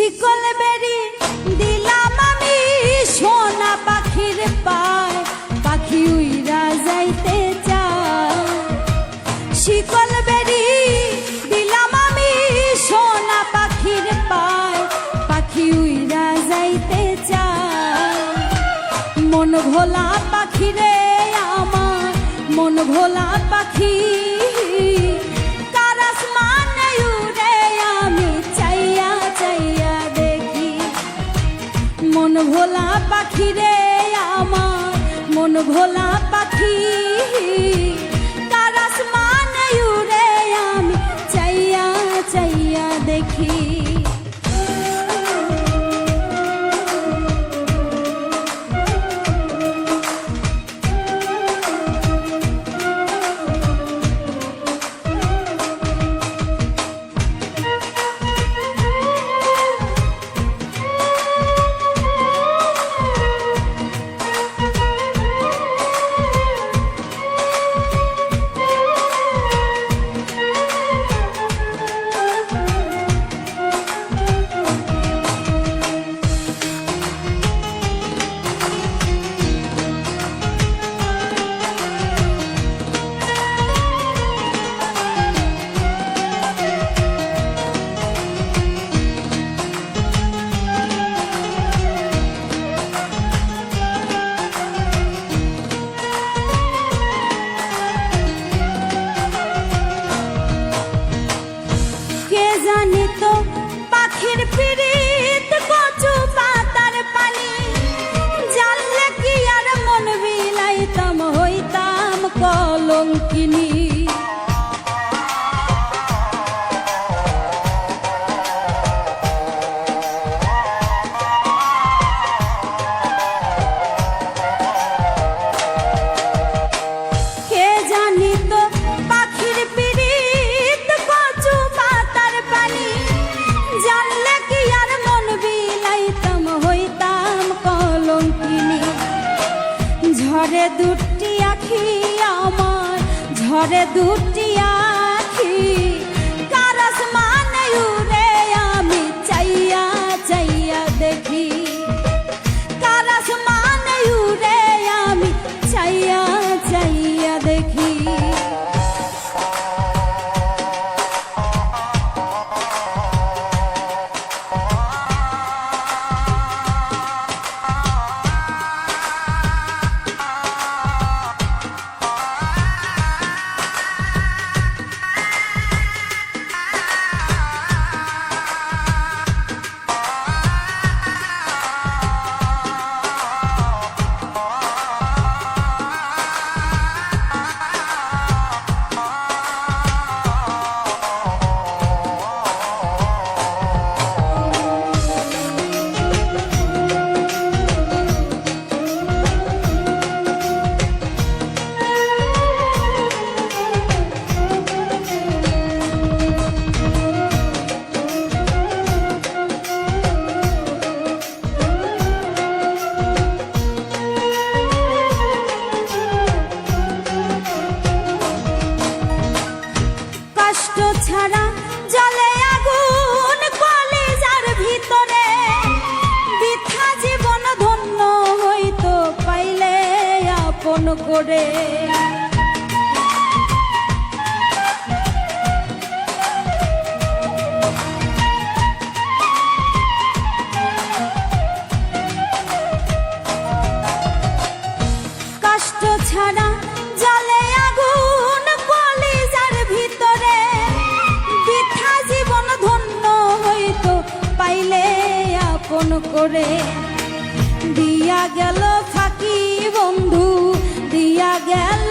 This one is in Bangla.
শিকল বেরি দিলাম আমি সোনা পাখির পায়, পাখি উইরা যাইতে চায়। শিকল বেরি দিলাম আমি সোনা পাখির পায়, পাখি উইরা যাইতে চায়। মন ভোলা পাখি রে আমার, মন ভোলা পাখি মন ভোলা পাখি রে আমার, মন ভোলা পাখি তার আসমানে উড়ে আমি চাইয়া চাইয়া দেখি। জানি তো পাখির পিরিত কচু পাতার পানি, জানলে কি আর মন বিলাইতাম হইতাম কলঙ্কিনী। কে জানি তো পাখির পিরিত কচু পাতার পানি, জানলে কি আর মন বিলাইতাম হইতাম কলঙ্কিনী। ঝরে দুটি আখি আমার, ঝরে দুটি আখি কার আসমানে উড়ে আমি চাইয়া চাইয়া দেখি, কার আসমানে উড়ে আমি চাইয়া চাইয়া দেখি। ছাড়া জলে আগুন কলিজার ভিতরে, বৃথা জীবন ধন্য হইতো পাইলে আপন করে। কষ্ট ছাড়া জলে আগুন কলিজার ভিতরে, বৃথা জীবন ধন্য হইতো পাইলে আপন করে। দিয়া গেল ফাঁকি বন্ধু, দিয়া গেল